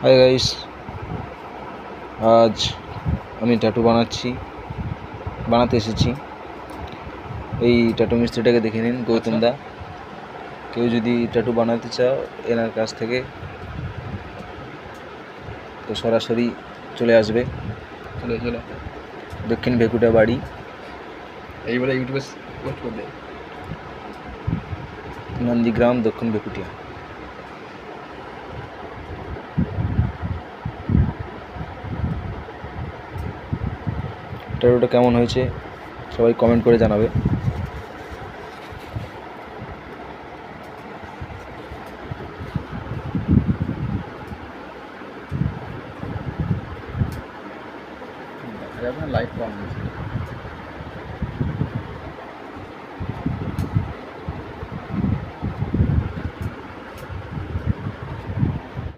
Hi guys, আজ আমি tattoo বানাতে এসেছি। এই ট্যাটু মিস্ত্রিটাকে দেখে নিন, গৌতম দা। কেউ যদি ট্যাটু বানাতে চাও এনার কাছ থেকে, তো সরাসরি চলে আসবে। চলো দক্ষিণ ভেকুটা বাড়ি, এইবারে ইউটিউবে পোস্ট করে দে। নন্দীগ্রাম, দক্ষিণ ভেকুটিয়া। ট্যাটুটা কেমন হয়েছে সবাই কমেন্ট করে জানাবে। লাইট কম